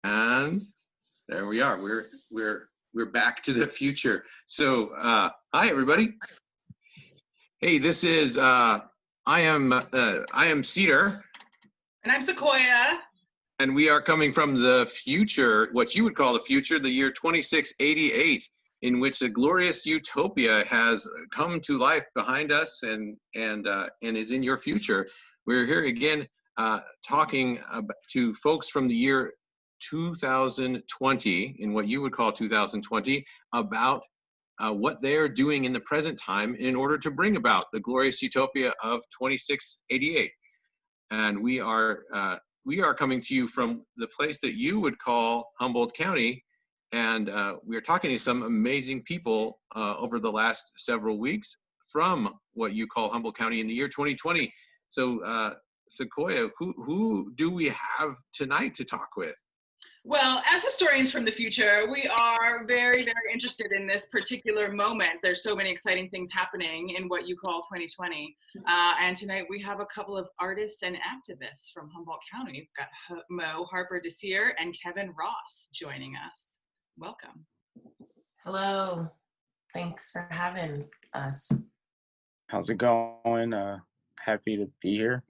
And there we are. We're back to the future. So, hi everybody. Hey, this is I am Cedar, and I'm Sequoia, and we are coming from the future, what you would call the future, the year 2688, in which a glorious utopia has come to life behind us and is in your future. We're here again talking to folks from the year 2020, in what you would call 2020, about what they are doing in the present time in order to bring about the glorious utopia of 2688. And we are coming to you from the place that you would call Humboldt County, and we are talking to some amazing people over the last several weeks from what you call Humboldt County in the year 2020. So Sequoia, who do we have tonight to talk with? Well, as historians from the future, we are very, very interested in this particular moment. There's so many exciting things happening in what you call 2020. And tonight we have a couple of artists and activists from Humboldt County. We've got Mo, Harper, Desir, and Kevin Ross joining us. Welcome. Hello. Thanks for having us. How's it going? Happy to be here.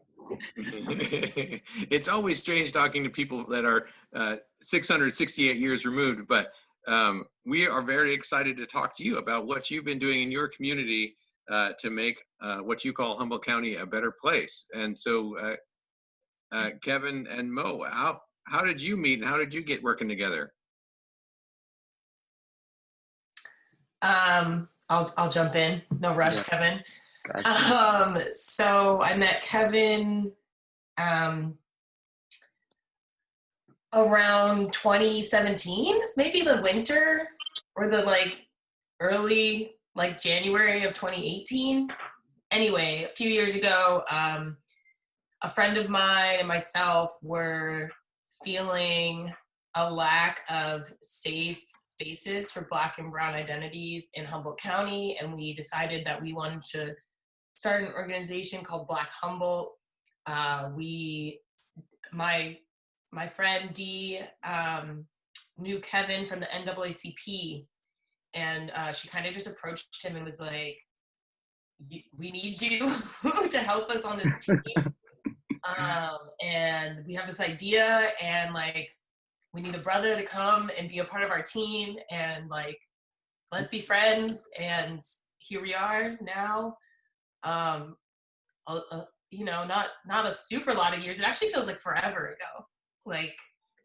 It's always strange talking to people that are 668 years removed, but we are very excited to talk to you about what you've been doing in your community to make what you call Humboldt County a better place. And so Kevin and Mo, how did you meet and how did you get working together? I'll jump in. No rush, Kevin. Gotcha. So I met Kevin around 2017, maybe the winter or the early January of 2018. Anyway, a few years ago, a friend of mine and myself were feeling a lack of safe spaces for Black and Brown identities in Humboldt County, and we decided that we wanted to start an organization called Black Humboldt. My friend Dee knew Kevin from the NAACP, and she kind of just approached him and was like, "We need you to help us on this team, and we have this idea, and we need a brother to come and be a part of our team, and let's be friends." And here we are now. Not a super lot of years. It actually feels like forever ago.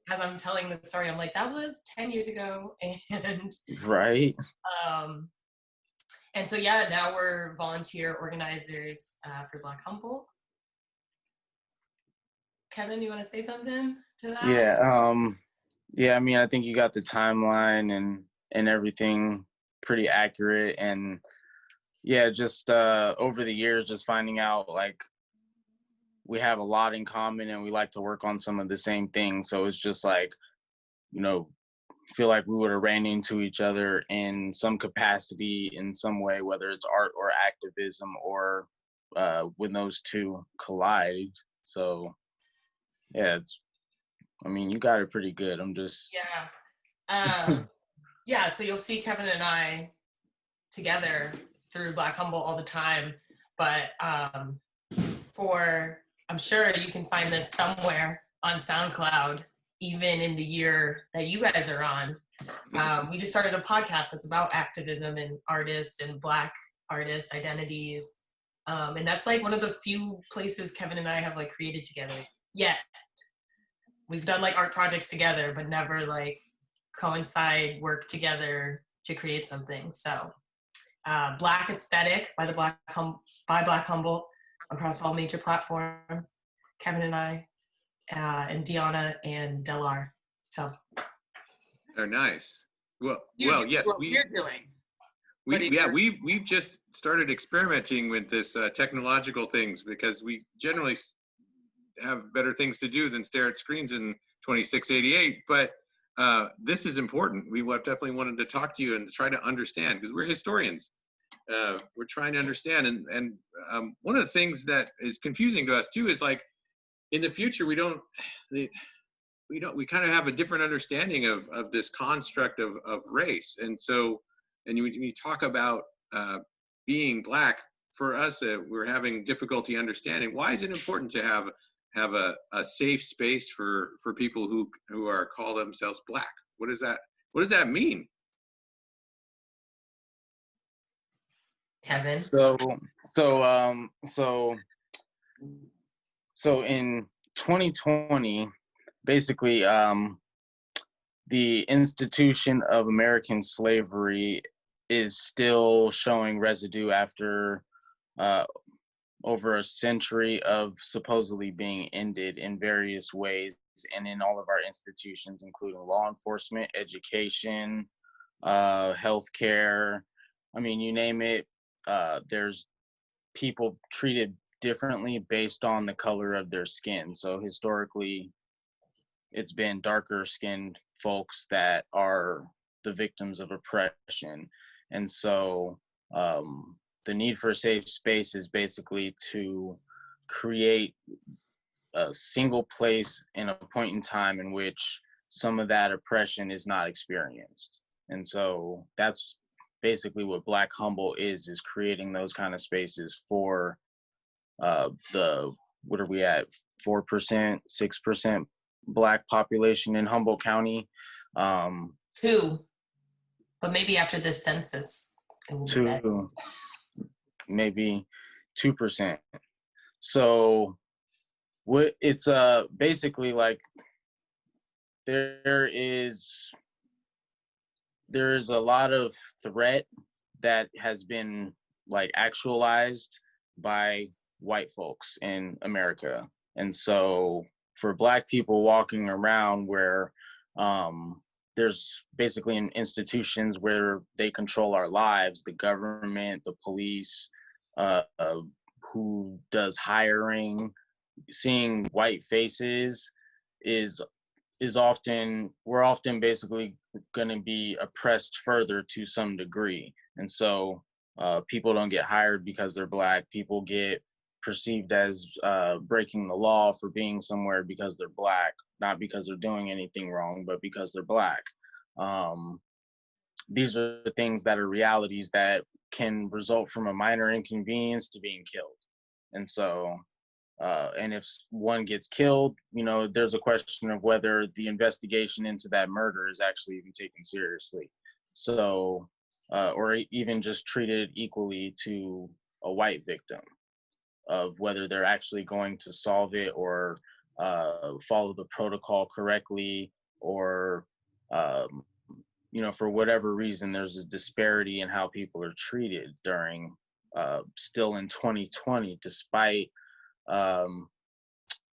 As I'm telling the story, I'm like, that was 10 years ago. And right. And so yeah, now we're volunteer organizers for Black Humboldt. Kevin, you want to say something to that? Yeah. I mean, I think you got the timeline and everything pretty accurate. And yeah, just over the years, just finding out we have a lot in common and we like to work on some of the same things. So it's just feel like we would have ran into each other in some capacity in some way, whether it's art or activism or when those two collide. So yeah, you got it pretty good. I'm just... Yeah. So you'll see Kevin and I together through Black Humboldt all the time, but I'm sure you can find this somewhere on SoundCloud, even in the year that you guys are on. We just started a podcast that's about activism and artists and Black artist identities, and that's one of the few places Kevin and I have created together yet. We've done art projects together, but never coincide work together to create something. So Black Aesthetic by Black Humboldt across all major platforms. Kevin and I, and Deanna and Delar. So. Oh, nice. Well, yes, we're doing. We've just started experimenting with this technological things because we generally have better things to do than stare at screens in 2688. But this is important. We definitely wanted to talk to you and try to understand, because we're historians. We're trying to understand, and one of the things that is confusing to us too is in the future we we kind of have a different understanding of this construct of race. And so, and you talk about being Black, for us, we're having difficulty understanding, why is it important to have a safe space for people who are call themselves Black? What does that mean? Kevin. So in 2020, basically, the institution of American slavery is still showing residue after over a century of supposedly being ended in various ways and in all of our institutions, including law enforcement, education, healthcare. I mean, you name it. There's people treated differently based on the color of their skin. So historically, it's been darker skinned folks that are the victims of oppression. And so the need for a safe space is basically to create a single place in a point in time in which some of that oppression is not experienced. And so that's basically what Black Humboldt is creating those kind of spaces for what are we at, 4%, 6% Black population in Humboldt County. 2, but maybe after this census. 2, maybe 2%. So what it's basically like there is a lot of threat that has been like actualized by white folks in America. And so for Black people walking around where there's basically in institutions where they control our lives, the government, the police, who does hiring, seeing white faces is often, we're often basically going to be oppressed further to some degree. And so people don't get hired because they're Black. People get perceived as breaking the law for being somewhere because they're Black, not because they're doing anything wrong, but because they're Black. These are the things that are realities that can result from a minor inconvenience to being killed. And so, and if one gets killed, you know, there's a question of whether the investigation into that murder is actually even taken seriously. So, or even just treated equally to a white victim, of whether they're actually going to solve it or follow the protocol correctly, or you know, for whatever reason, there's a disparity in how people are treated during still in 2020, despite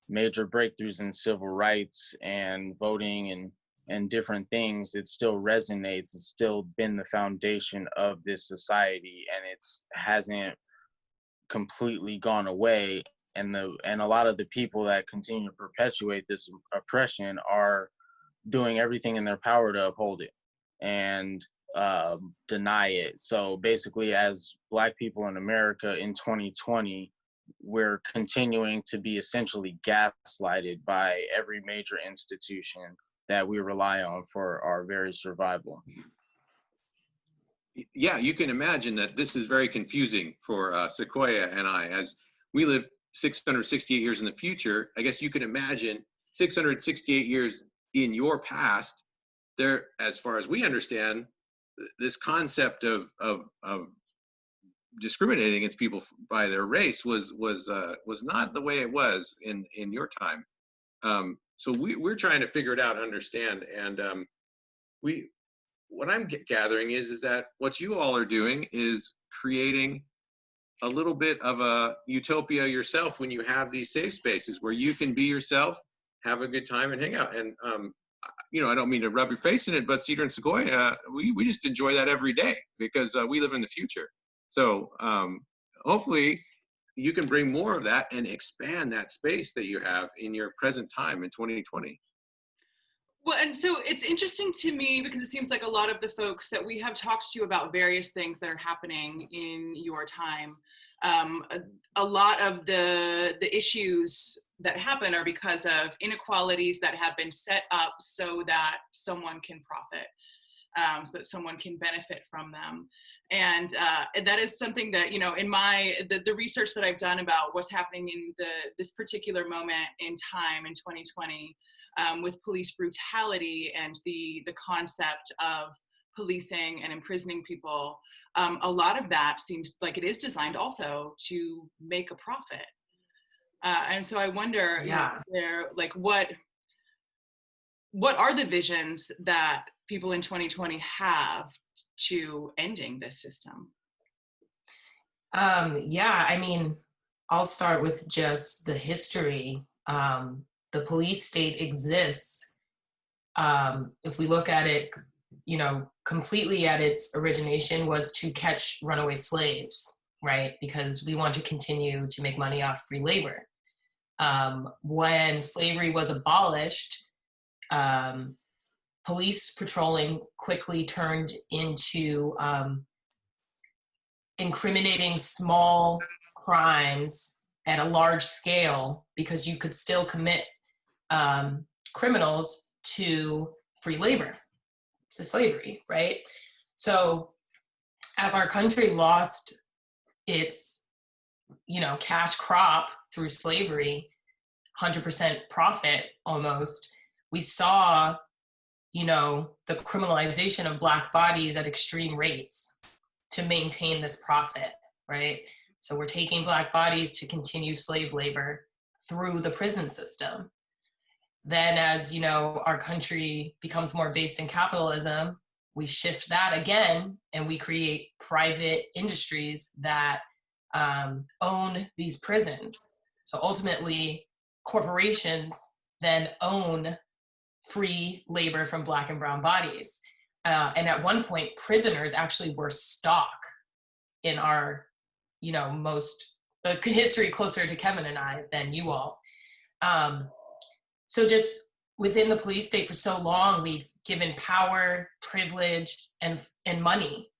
major breakthroughs in civil rights and voting and different things. It still resonates. It's still been the foundation of this society, and it's hasn't completely gone away. And a lot of the people that continue to perpetuate this oppression are doing everything in their power to uphold it and deny it. So basically, as Black people in America in 2020, we're continuing to be essentially gaslighted by every major institution that we rely on for our very survival. Yeah, you can imagine that this is very confusing for Sequoia and I. As we live 668 years in the future, I guess you can imagine 668 years in your past. There, as far as we understand, this concept of discriminating against people by their race was not the way it was in your time. So we're trying to figure it out and understand. And what I'm gathering is that what you all are doing is creating a little bit of a utopia yourself when you have these safe spaces where you can be yourself, have a good time, and hang out. And you know, I don't mean to rub your face in it, but Cedar and Sequoia, we just enjoy that every day because we live in the future. So hopefully you can bring more of that and expand that space that you have in your present time in 2020. Well, and so it's interesting to me because it seems like a lot of the folks that we have talked to about various things that are happening in your time, a lot of the issues that happen are because of inequalities that have been set up so that someone can profit, so that someone can benefit from them. And that is something that, you know, in the research that I've done about what's happening in this particular moment in time in 2020, with police brutality and the concept of policing and imprisoning people, a lot of that seems like it is designed also to make a profit. And so I wonder, Yeah. you know, like what are the visions that people in 2020 have to ending this system? Yeah, I mean, I'll start with just the history. The police state exists. If we look at it, you know, completely at its origination was to catch runaway slaves, right? Because we want to continue to make money off free labor. When slavery was abolished, police patrolling quickly turned into incriminating small crimes at a large scale, because you could still commit criminals to free labor, to slavery, right? So as our country lost its, you know, cash crop through slavery, 100% profit almost, we saw, you know, the criminalization of Black bodies at extreme rates to maintain this profit, right? So we're taking Black bodies to continue slave labor through the prison system. Then as, you know, our country becomes more based in capitalism, we shift that again and we create private industries that own these prisons. So ultimately, corporations then own free labor from Black and brown bodies. And at one point, prisoners actually were stock in our, you know, the history closer to Kevin and I than you all. So just within the police state for so long, we've given power, privilege, and money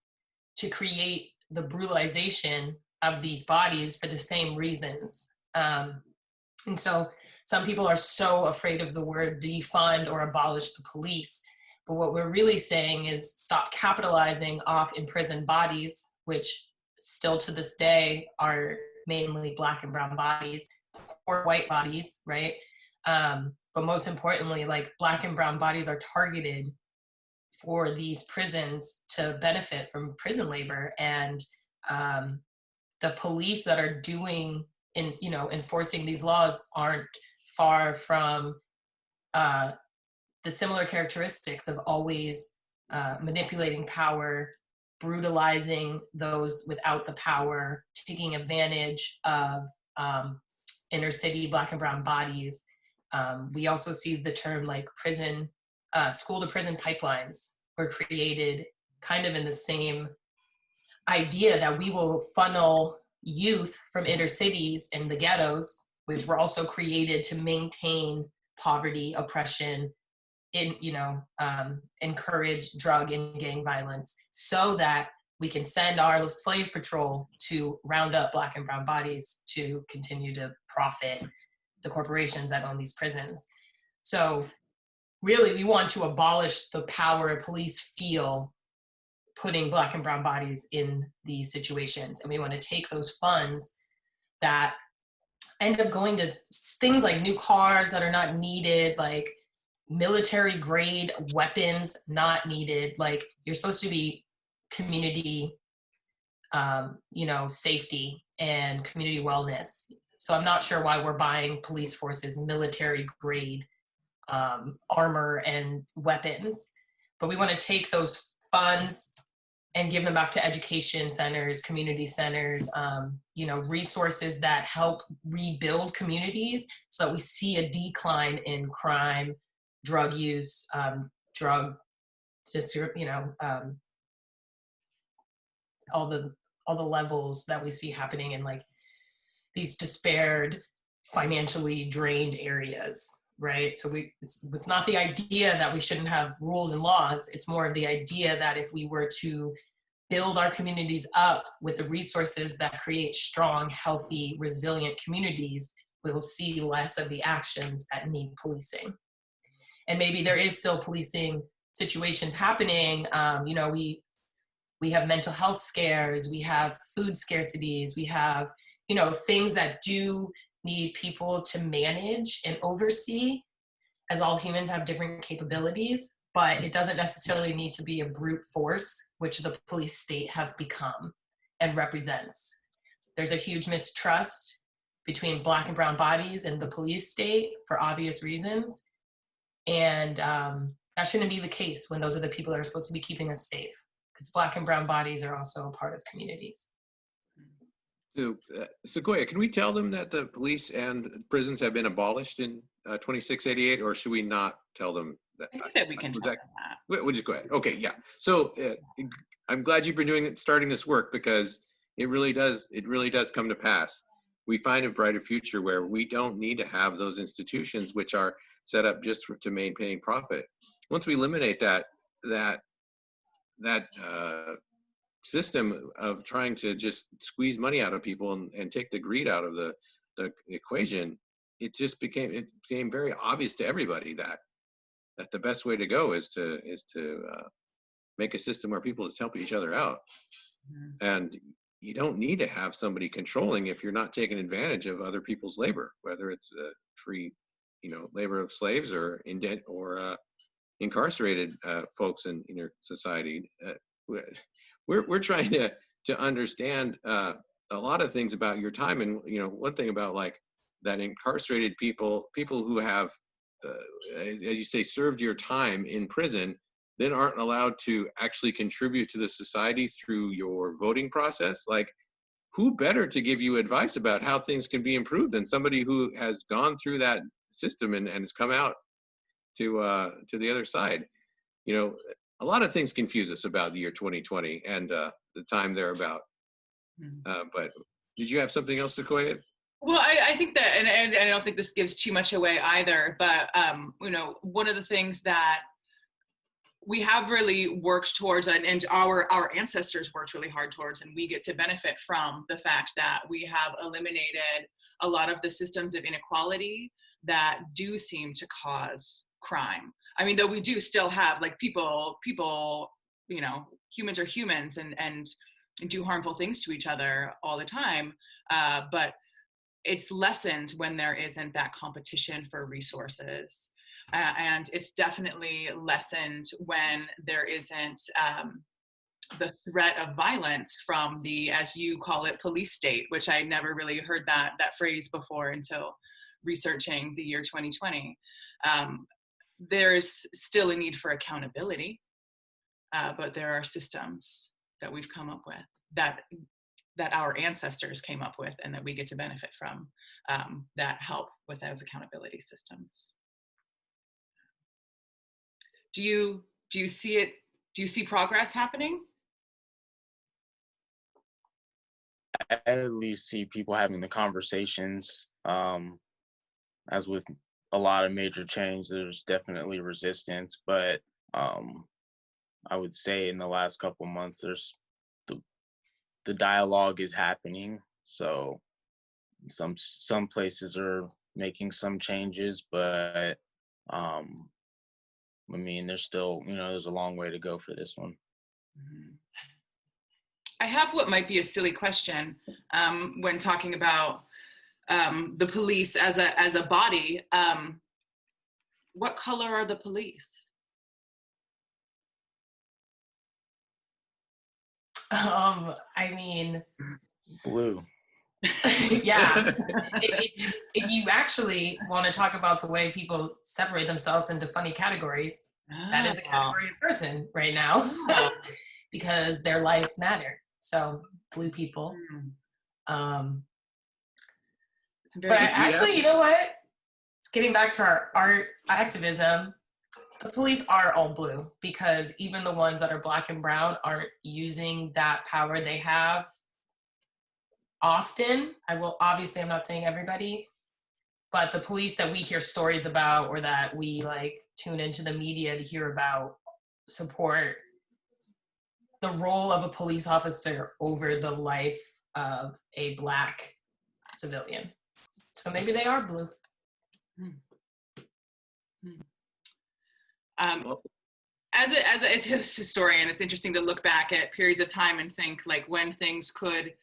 to create the brutalization of these bodies for the same reasons. And so some people are so afraid of the word defund or abolish the police. But what we're really saying is stop capitalizing off imprisoned bodies, which still to this day are mainly Black and brown bodies, or white bodies, right? But most importantly, like Black and brown bodies are targeted for these prisons to benefit from prison labor. And the police that are doing enforcing these laws aren't far from the similar characteristics of always manipulating power, brutalizing those without the power, taking advantage of inner city Black and brown bodies. We also see the term like prison, school to prison pipelines were created kind of in the same idea that we will funnel youth from inner cities and the ghettos, which were also created to maintain poverty, oppression, encourage drug and gang violence, so that we can send our slave patrol to round up Black and brown bodies to continue to profit the corporations that own these prisons. So really, we want to abolish the power police feel putting Black and brown bodies in these situations. And we want to take those funds that end up going to things like new cars that are not needed, like military grade weapons not needed. Like, you're supposed to be community, safety and community wellness. So I'm not sure why we're buying police forces military grade armor and weapons, but we want to take those funds and give them back to education centers, community centers, resources that help rebuild communities, so that we see a decline in crime, drug use, all the levels that we see happening in like these despaired, financially drained areas, right? So it's not the idea that we shouldn't have rules and laws. It's more of the idea that if we were to build our communities up with the resources that create strong, healthy, resilient communities, we'll see less of the actions that need policing. And maybe there is still policing situations happening. You know, we have mental health scares, we have food scarcities, we have, you know, things that do need people to manage and oversee, as all humans have different capabilities, but it doesn't necessarily need to be a brute force, which the police state has become and represents. There's a huge mistrust between Black and brown bodies and the police state for obvious reasons. And that shouldn't be the case when those are the people that are supposed to be keeping us safe, because Black and brown bodies are also a part of communities. So, Sequoia, can we tell them that the police and prisons have been abolished in 2688, or should we not tell them that? I think that we can tell them that. We'll just go ahead. Okay, yeah. So I'm glad you've been starting this work, because it really does come to pass. We find a brighter future where we don't need to have those institutions which are set up just to maintain profit. Once we eliminate that system of trying to just squeeze money out of people and take the greed out of the equation, it became very obvious to everybody that the best way to go is to make a system where people just help each other out. And you don't need to have somebody controlling if you're not taking advantage of other people's labor, whether it's free, labor of slaves or incarcerated folks in your society. We're trying to understand a lot of things about your time, and one thing about that incarcerated people who have, as you say, served your time in prison, then aren't allowed to actually contribute to the society through your voting process. Who better to give you advice about how things can be improved than somebody who has gone through that system and has come out to the other side? A lot of things confuse us about the year 2020 and the time thereabout. But did you have something else, Sequoia? Well, I think that, and I don't think this gives too much away either, but one of the things that we have really worked towards, and our ancestors worked really hard towards, and we get to benefit from the fact that we have eliminated a lot of the systems of inequality that do seem to cause crime. I mean, though we do still have people, humans are humans and do harmful things to each other all the time, but it's lessened when there isn't that competition for resources. And it's definitely lessened when there isn't the threat of violence from the, as you call it, police state, which I never really heard that phrase before until researching the year 2020. There's still a need for accountability, but there are systems that we've come up with that our ancestors came up with and that we get to benefit from, that help with those accountability systems. Do you see it? Do you see progress happening? I at least see people having the conversations. As with a lot of major change, there's definitely resistance, but I would say in the last couple months, there's the dialogue is happening. So some places are making some changes, but there's still, there's a long way to go for this one. I have what might be a silly question when talking about the police as a body. What color are the police? Blue. Yeah. If you actually want to talk about the way people separate themselves into funny categories, that is a category of person right now, because their lives matter. So blue people. But actually, you know what? It's getting back to our art activism. The police are all blue, because even the ones that are Black and brown aren't using that power they have often. Obviously, I'm not saying everybody, but the police that we hear stories about, or that we tune into the media to hear about, support the role of a police officer over the life of a Black civilian. So maybe they are blue. Well, As a historian, it's interesting to look back at periods of time and think like when things could,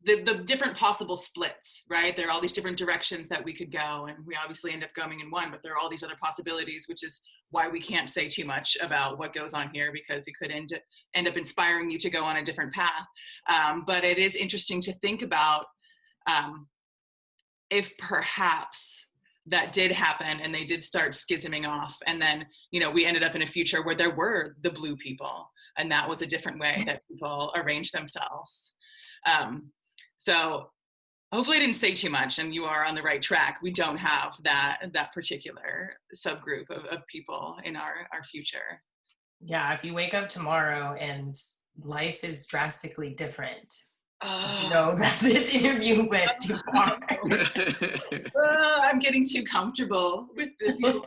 the different possible splits, right? There are all these different directions that we could go, and we obviously end up going in one, but there are all these other possibilities, which is why we can't say too much about what goes on here, because it could end up inspiring you to go on a different path. But it is interesting to think about if perhaps that did happen and they did start schisming off, and then, you know, we ended up in a future where there were the blue people, and that was a different way that people arranged themselves. So hopefully I didn't say too much and you are on the right track. We don't have that particular subgroup of people in our future. Yeah, if you wake up tomorrow and life is drastically different, you know that this interview went too far. I'm getting too comfortable with the people.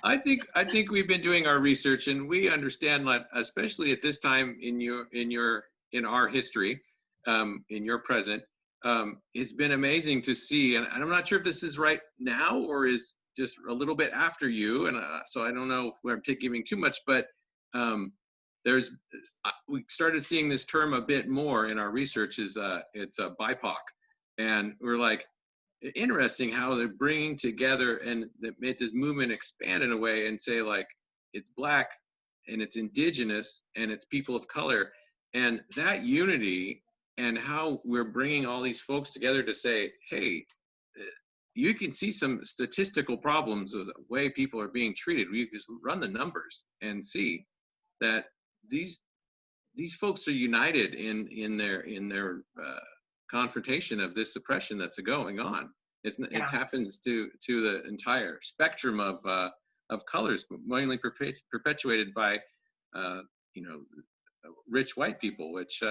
I think we've been doing our research, and we understand that, especially at this time in our history, in your present, it's been amazing to see. And I'm not sure if this is right now or is just a little bit after you, and so I don't know if we're giving too much, but we started seeing this term a bit more in our research. It's a BIPOC, and we're like, interesting how they're bringing together and that made this movement expand in a way and say, like, it's Black and it's Indigenous and it's people of color, and that unity and how we're bringing all these folks together to say, hey, you can see some statistical problems with the way people are being treated. We just run the numbers and see that these folks are united in their confrontation of this oppression that's going on. It happens to the entire spectrum of colors, mainly perpetuated by rich white people, which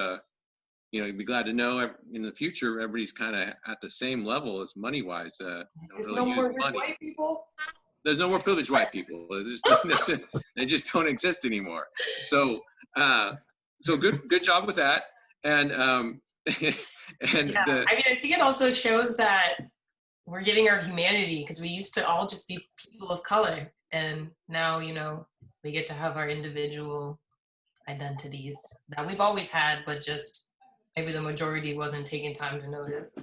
you'd be glad to know in the future everybody's kind of at the same level as money wise. There's no more rich white people. There's no more privileged white people. They just don't exist anymore. So good job with that. And I think it also shows that we're getting our humanity, because we used to all just be people of color, and now we get to have our individual identities that we've always had, but just maybe the majority wasn't taking time to notice.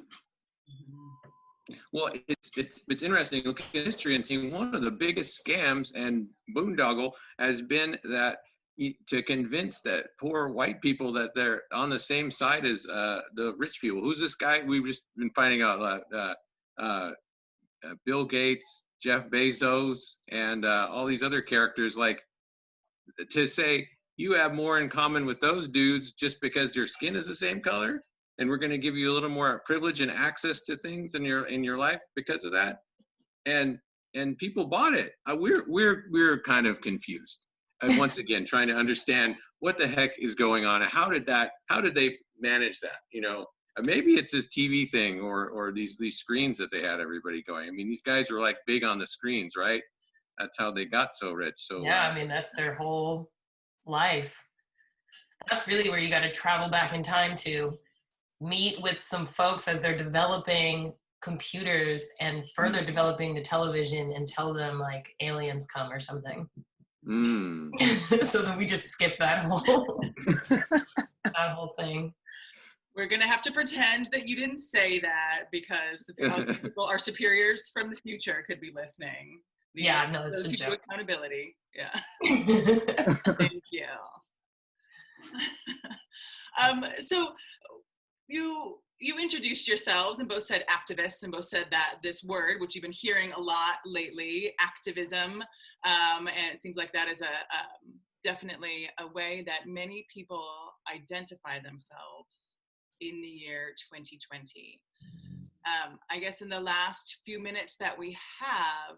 Well, it's interesting looking at history and seeing one of the biggest scams and boondoggle has been that to convince that poor white people that they're on the same side as the rich people. Who's this guy? We've just been finding out Bill Gates, Jeff Bezos, and all these other characters, like, to say you have more in common with those dudes just because your skin is the same color, and we're going to give you a little more privilege and access to things in your life because of that. And people bought it. We're kind of confused. And once again, trying to understand what the heck is going on. How did they manage that? Maybe it's this TV thing or these screens that they had everybody going. I mean, these guys were like big on the screens, right? That's how they got so rich. So yeah, I mean, that's their whole life. That's really where you got to travel back in time to meet with some folks as they're developing computers and further developing the television, and tell them like aliens come or something. So then we just skip that whole thing. We're gonna have to pretend that you didn't say that, because the people, our superiors from the future, could be listening. It's a joke. Accountability. Yeah. Thank you. So you introduced yourselves and both said activists, and both said that this word, which you've been hearing a lot lately, activism, and it seems like that is definitely a way that many people identify themselves in the year 2020. I guess in the last few minutes that we have,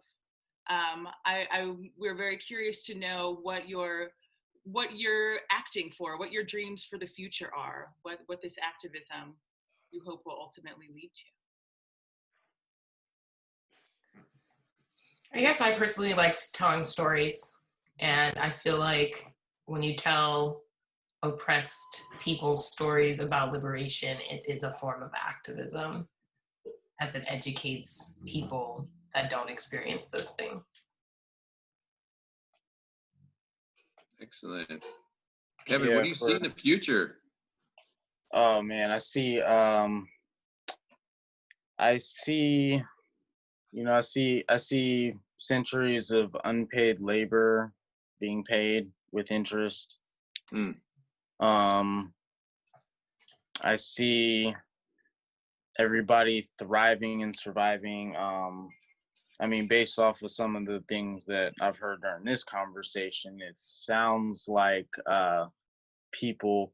we're very curious to know what you're acting for, what your dreams for the future are, what this activism you hope will ultimately lead to. I guess I personally like telling stories, and I feel like when you tell oppressed people's stories about liberation, it is a form of activism. as it educates people that don't experience those things. Excellent. Kevin, Yeah, what do you see in the future? Oh man, I see I see centuries of unpaid labor being paid with interest. Mm. I see everybody thriving and surviving. I mean, based off of some of the things that I've heard during this conversation, it sounds like people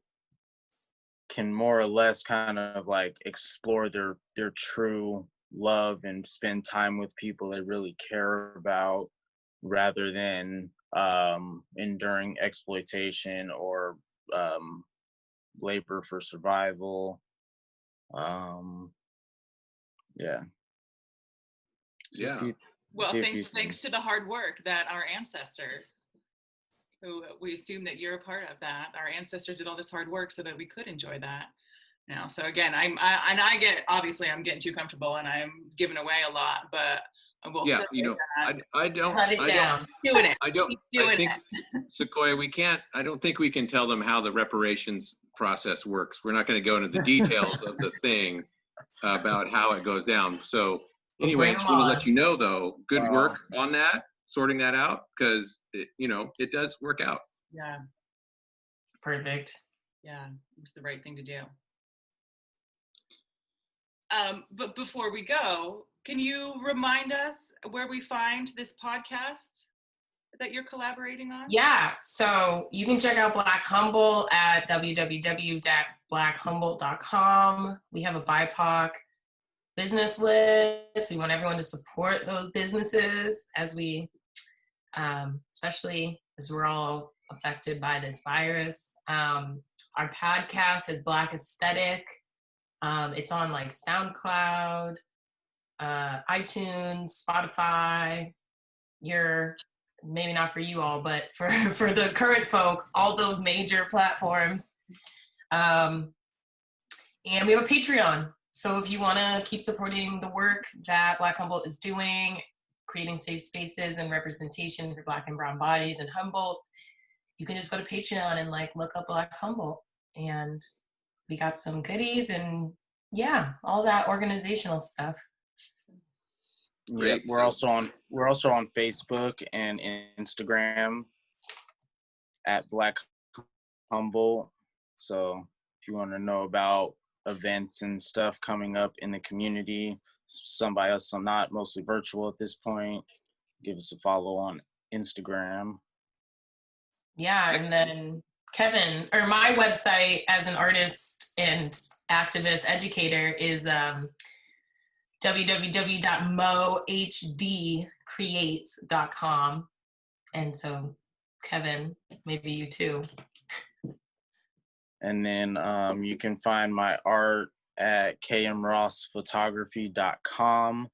can more or less kind of like explore their true love and spend time with people they really care about rather than enduring exploitation or labor for survival. Yeah. Yeah. Well, thanks to the hard work that our ancestors, who we assume that you're a part of that, our ancestors did all this hard work so that we could enjoy that. Now, so again, I'm getting too comfortable and I'm giving away a lot, but I will say that I don't think Sequoia, I don't think we can tell them how the reparations process works. We're not going to go into the details of the thing about how it goes down. So anyway, I just want to let you know though, good work on that, sorting that out, because it does work out. Yeah. Perfect. Yeah, it was the right thing to do. But before we go, can you remind us where we find this podcast that you're collaborating on? Yeah, so you can check out Black Humble at www.blackhumble.com. We have a BIPOC business list. We want everyone to support those businesses as we, especially as we're all affected by this virus. Our podcast is Black Aesthetic. It's on like SoundCloud, iTunes, Spotify. Maybe not for you all, but for the current folk, all those major platforms. And we have a Patreon. So if you want to keep supporting the work that Black Humboldt is doing, creating safe spaces and representation for Black and brown bodies in Humboldt, you can just go to Patreon and like look up Black Humboldt. And we got some goodies and all that organizational stuff. Great. Yeah, we're also on Facebook and Instagram at Black Humboldt. So if you want to know about events and stuff coming up in the community, some by us, some not, mostly virtual at this point, give us a follow on Instagram. Yeah, excellent. And then Kevin, or my website as an artist and activist educator is www.mohdcreates.com. And so Kevin, maybe you too. And then you can find my art at kmrossphotography.com.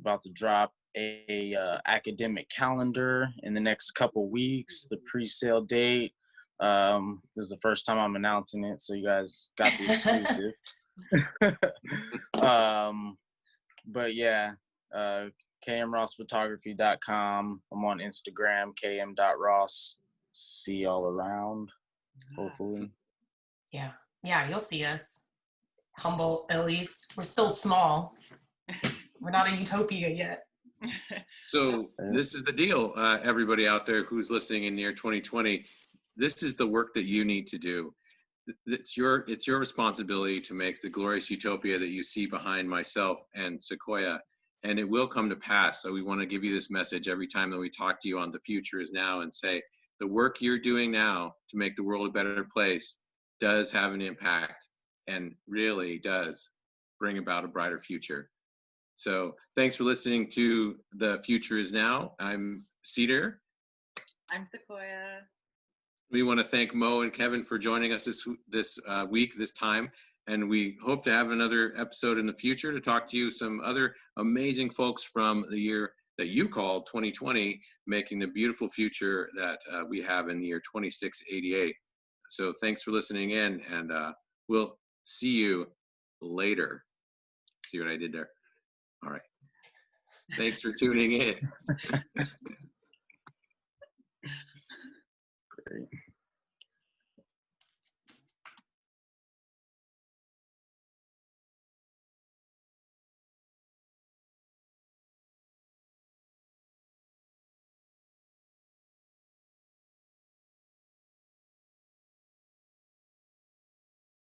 About to drop a academic calendar in the next couple weeks. The pre-sale date, this is the first time I'm announcing it, so you guys got the exclusive. But yeah, kmrossphotography.com. I'm on Instagram, km.ross. See y'all around, hopefully. Yeah, you'll see us. Humble, at least. We're still small. We're not a utopia yet. So this is the deal, everybody out there who's listening in the year 2020. This is the work that you need to do. It's your responsibility to make the glorious utopia that you see behind myself and Sequoia, and it will come to pass. So we want to give you this message every time that we talk to you on The Future Is Now and say, the work you're doing now to make the world a better place does have an impact and really does bring about a brighter future. So thanks for listening to The Future Is Now. I'm Cedar. I'm Sequoia. We want to thank Mo and Kevin for joining us this week, this time. And we hope to have another episode in the future to talk to you some other amazing folks from the year that you called 2020, making the beautiful future that we have in the year 2688. So thanks for listening in, and we'll see you later. See what I did there? All right. Thanks for tuning in.